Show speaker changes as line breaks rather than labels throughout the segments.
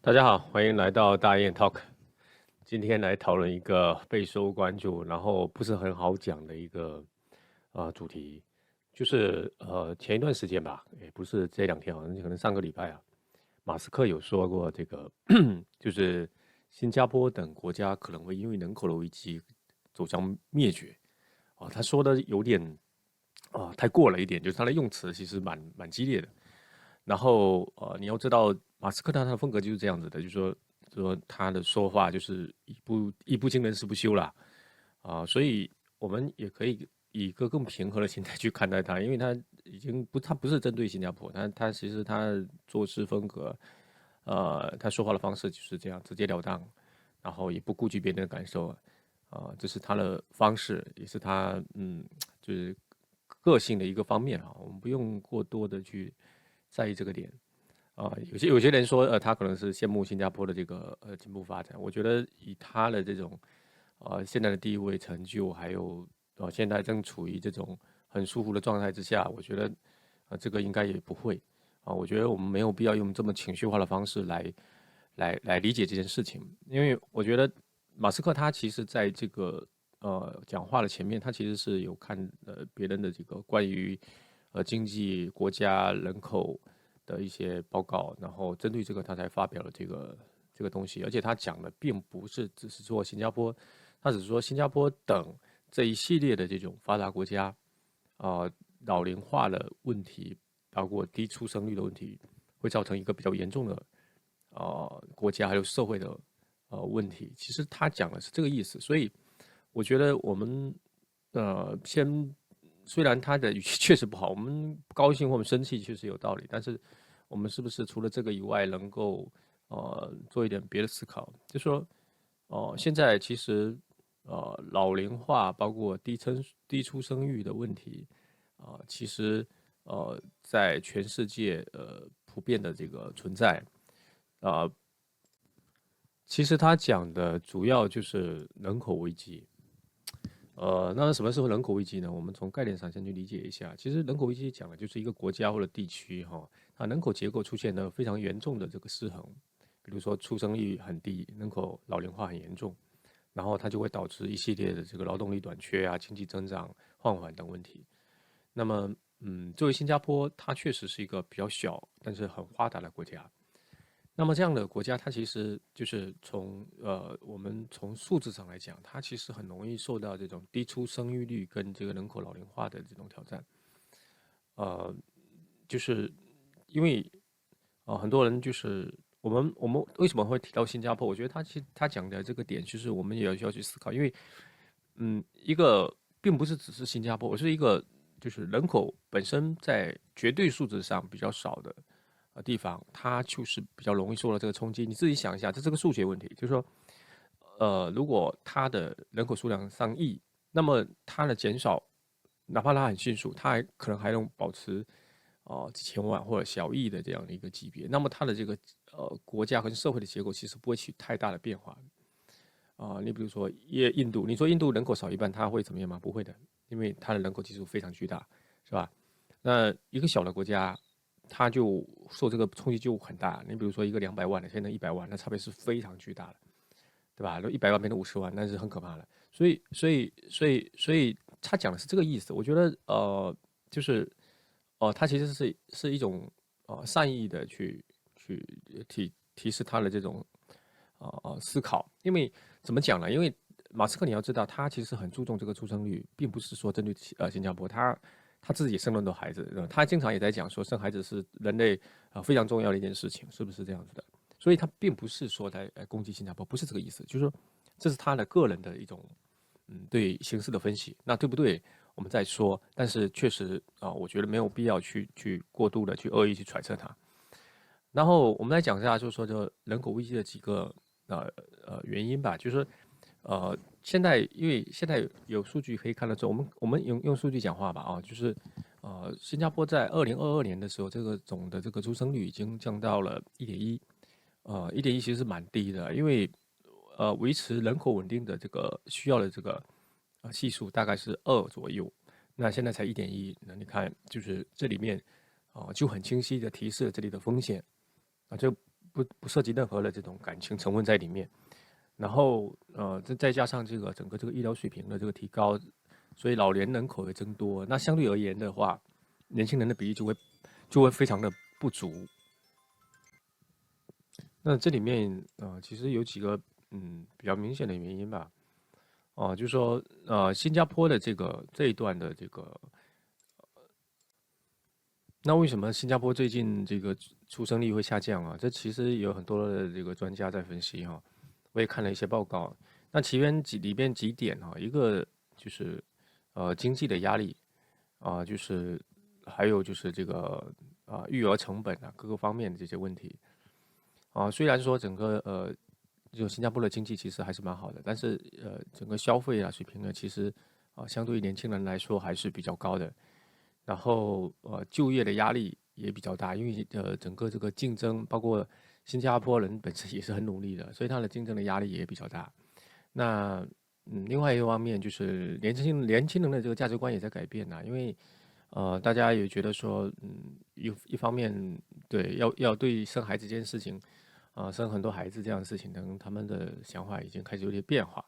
大家好，欢迎来到大雁 Talk。今天来讨论一个备受关注，然后不是很好讲的一个主题，就是前一段时间吧，也不是这两天，好像可能上个礼拜啊，马斯克有说过这个，就是新加坡等国家可能会因为人口的危机走向灭绝啊，他说的有点太过了一点，就是他的用词其实蛮激烈的。然后你要知道，马斯克他的风格就是这样子的，就是说他的说话就是一不经人死不休啦，所以我们也可以以一个更平和的心态去看待他，因为他已经不，他不是针对新加坡，他其实他做事风格，他说话的方式就是这样直截了当，然后也不顾及别人的感受，这是他的方式，也是他就是个性的一个方面啊，我们不用过多的去在意这个点。有些人说，他可能是羡慕新加坡的这个进步发展。我觉得以他的这种现在的地位成就，还有现在正处于这种很舒服的状态之下，我觉得这个应该也不会我觉得我们没有必要用这么情绪化的方式来理解这件事情，因为我觉得马斯克他其实在这个讲话的前面，他其实是有看别人的这个关于经济、国家、人口的一些报告，然后针对这个他才发表了这个东西，而且他讲的并不是只是说新加坡，他只是说新加坡等这一系列的这种发达国家啊、老龄化的问题，包括低出生率的问题，会造成一个比较严重的国家还有社会的问题。其实他讲的是这个意思，所以我觉得我们虽然他的语气确实不好，我们不高兴或者生气确实有道理，但是我们是不是除了这个以外，能够做一点别的思考？就说现在其实老龄化包括低出生育的问题其实在全世界普遍的这个存在啊、其实他讲的主要就是人口危机。那什么是人口危机呢？我们从概念上先去理解一下。其实人口危机讲的就是一个国家或者地区它人口结构出现了非常严重的这个失衡，比如说出生率很低，人口老龄化很严重，然后它就会导致一系列的这个劳动力短缺啊、经济增长放缓等问题。那么，作为新加坡，它确实是一个比较小但是很发达的国家。那么这样的国家，它其实就是我们从数字上来讲，它其实很容易受到这种低出生育率跟这个人口老龄化的这种挑战。呃，就是因为很多人就是我们为什么会提到新加坡？我觉得他讲的这个点，就是我们也要需要去思考，因为一个并不是只是新加坡，我是一个就是人口本身在绝对数字上比较少的地方，它就是比较容易受到这个冲击。你自己想一下，这是个数学问题，就是说，如果它的人口数量上亿，那么它的减少，哪怕它很迅速，它还可能还能保持几千万或者小亿的这样的一个级别，那么它的这个国家和社会的结构其实不会起太大的变化。你比如说印度，你说印度人口少一半，它会怎么样吗？不会的，因为它的人口基数非常巨大，是吧？那一个小的国家，它就受这个冲击就很大。你比如说一个200万的，现在100万，那差别是非常巨大的，对吧？那100万变成50万，那是很可怕的。所以他讲的是这个意思。我觉得就是他其实是一种善意的去提示他的这种思考，因为怎么讲呢？因为马斯克你要知道，他其实很注重这个出生率，并不是说针对新加坡，他自己生了很多孩子，他经常也在讲说生孩子是人类非常重要的一件事情，是不是这样子的？所以他并不是说在攻击新加坡，不是这个意思，就是说这是他的个人的一种对形势的分析，那对不对？我们再说，但是确实我觉得没有必要去过度的去恶意去揣测它。然后我们来讲一下，就是说这人口危机的几个原因吧，就是说现在因为现在有数据可以看得出，我们用数据讲话吧就是新加坡在2022年的时候，这个总的这个出生率已经降到了1.1，1.1其实是蛮低的，因为维持人口稳定的这个需要的这个系数大概是2左右，那现在才1.1，那你看就是这里面就很清晰的提示了这里的风险。这不涉及任何的这种感情成分在里面。然后再加上这个整个这个医疗水平的这个提高，所以老年人口的增多，那相对而言的话，年轻人的比例就会非常的不足。那这里面其实有几个比较明显的原因吧。就是说新加坡的这一段的这个，那为什么新加坡最近这个出生率会下降啊？这其实有很多的这个专家在分析哈，我也看了一些报告。那里边几点哈，一个就是经济的压力就是还有就是这个育儿成本啊各个方面的这些问题虽然说整个就新加坡的经济其实还是蛮好的，但是整个消费水平呢，其实相对于年轻人来说还是比较高的。然后就业的压力也比较大，因为整个这个竞争，包括新加坡人本身也是很努力的，所以他的竞争的压力也比较大。那另外一个方面就是年轻人的这个价值观也在改变因为大家也觉得说一方面对要对生孩子这件事情生很多孩子这样的事情，等他们的想法已经开始有点变化。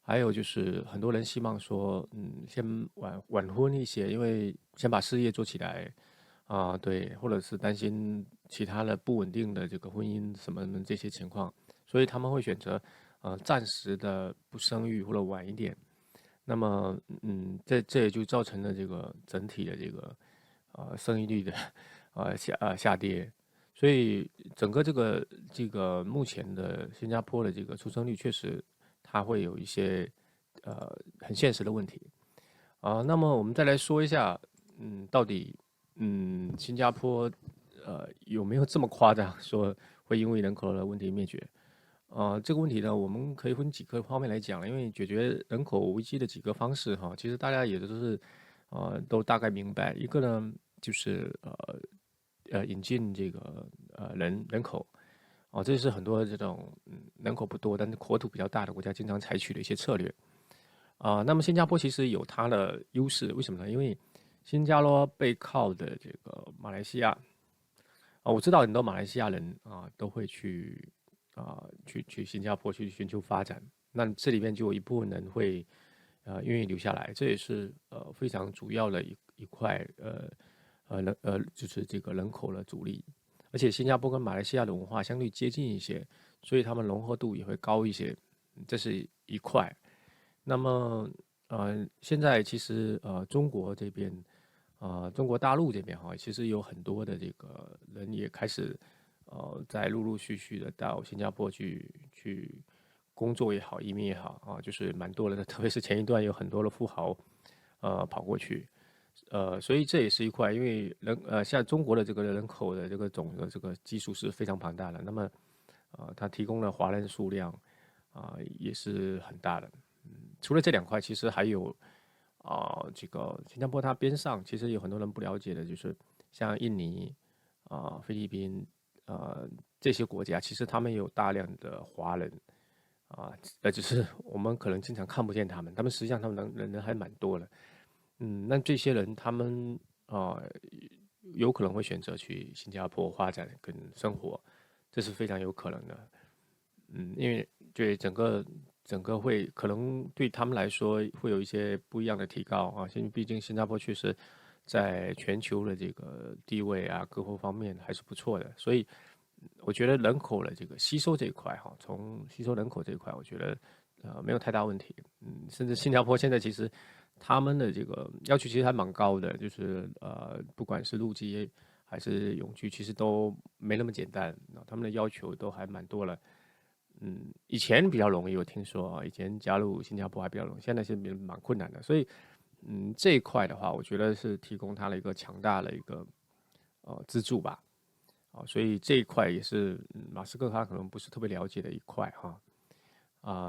还有就是很多人希望说，先晚婚一些，因为先把事业做起来对，或者是担心其他的不稳定的这个婚姻什么的这些情况，所以他们会选择暂时的不生育或者晚一点。那么这也就造成了这个整体的这个生育率的下跌。所以整个这个目前的新加坡的这个出生率确实它会有一些很现实的问题那么我们再来说一下，到底新加坡有没有这么夸张，说会因为人口的问题灭绝？这个问题呢，我们可以分几个方面来讲，因为解决人口危机的几个方式哈，其实大家也都是都大概明白。一个呢，就是引进这个人口这是很多这种人口不多但是国土比较大的国家经常采取的一些策略那么新加坡其实有它的优势，为什么呢？因为新加坡背靠的这个马来西亚我知道很多马来西亚人都会去新加坡去寻求发展，那这里面就有一部分人会愿意留下来，这也是非常主要的一块就是这个人口的主力，而且新加坡跟马来西亚的文化相对接近一些，所以他们融合度也会高一些，这是一块。那么现在其实中国这边中国大陆这边其实有很多的这个人也开始在陆陆续续的到新加坡去工作也好，移民也好就是蛮多的，特别是前一段有很多的富豪跑过去，所以这也是一块，因为像中国的这个人口的这个总的这个基数是非常庞大的，那么它提供的华人数量也是很大的。除了这两块，其实还有这个新加坡它边上其实有很多人不了解的，就是像印尼菲律宾这些国家，其实他们有大量的华人只是我们可能经常看不见他们，他们实际上他们人还蛮多的。那这些人他们有可能会选择去新加坡发展跟生活，这是非常有可能的。因为对整个会可能对他们来说会有一些不一样的提高因为毕竟新加坡确实在全球的这个地位各个方面还是不错的，所以我觉得人口的这个吸收这一块从吸收人口这一块，我觉得没有太大问题。甚至新加坡现在其实他们的这个要求其实还蛮高的，就是不管是陆基还是永居，其实都没那么简单，他们的要求都还蛮多了。以前比较容易，我听说以前加入新加坡还比较容易，现在是蛮困难的。所以，这一块的话，我觉得是提供它的一个强大的一个资助吧。所以这一块也是马斯克他可能不是特别了解的一块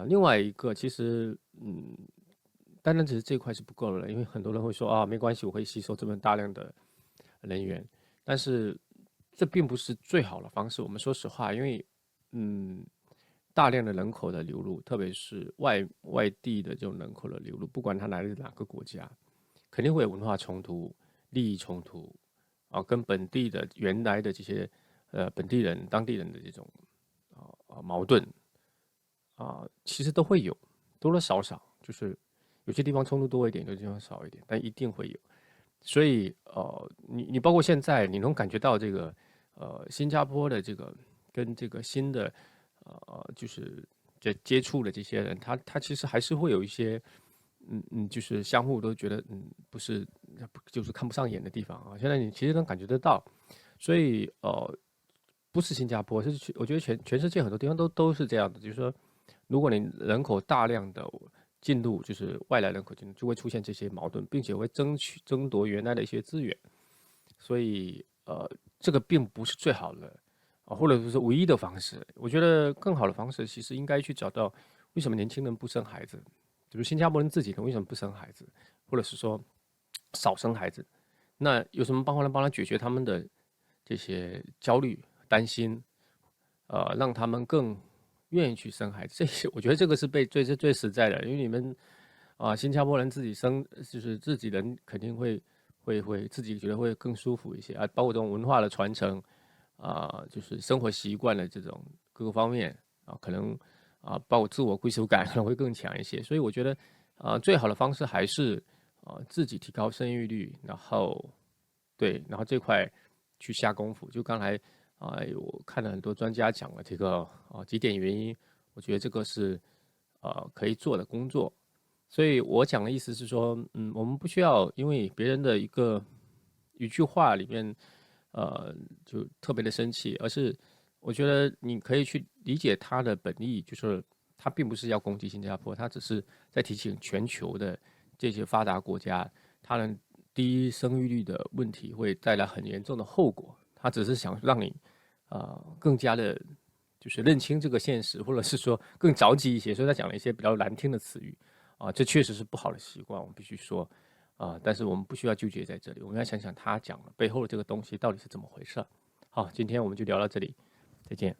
另外一个其实单单只是这一块是不够的，因为很多人会说没关系，我可以吸收这么大量的人员，但是这并不是最好的方式。我们说实话，因为大量的人口的流入，特别是外地的这种人口的流入，不管他来自哪个国家，肯定会有文化冲突、利益冲突跟本地的原来的这些本地人、当地人的这种矛盾其实都会有，多多少少，就是有些地方冲突多一点，有些地方少一点，但一定会有。所以你包括现在，你能感觉到这个新加坡的这个跟这个新的就是接触的这些人，他其实还是会有一些就是相互都觉得不是就是看不上眼的地方啊。现在你其实能感觉得到，所以不是新加坡，我觉得全世界很多地方都是这样的，就是说，如果你人口大量的进入，就是外来人口进入，就会出现这些矛盾，并且会争夺原来的一些资源。所以这个并不是最好的或者说是唯一的方式。我觉得更好的方式其实应该去找到为什么年轻人不生孩子，比如新加坡人自己人为什么不生孩子，或者是说少生孩子，那有什么办法能帮他解决他们的这些焦虑、担心，让他们更愿意去生孩子？这些我觉得这个是最实在的，因为你们新加坡人自己生，就是自己人肯定会自己觉得会更舒服一些包括这种文化的传承就是生活习惯的这种各个方面可能包括自我归属感可能会更强一些。所以我觉得最好的方式还是自己提高生育率，然后对，然后这块去下功夫。就刚才我看了很多专家讲了这个几点原因，我觉得这个是可以做的工作。所以我讲的意思是说，我们不需要因为别人的一句话里面，就特别的生气，而是我觉得你可以去理解他的本意，就是他并不是要攻击新加坡，他只是在提醒全球的这些发达国家，他的低生育率的问题会带来很严重的后果。他只是想让你更加的，就是认清这个现实，或者是说更着急一些，所以他讲了一些比较难听的词语。这确实是不好的习惯，我们必须说但是我们不需要纠结在这里，我们要想想他讲的背后的这个东西到底是怎么回事。好，今天我们就聊到这里，再见。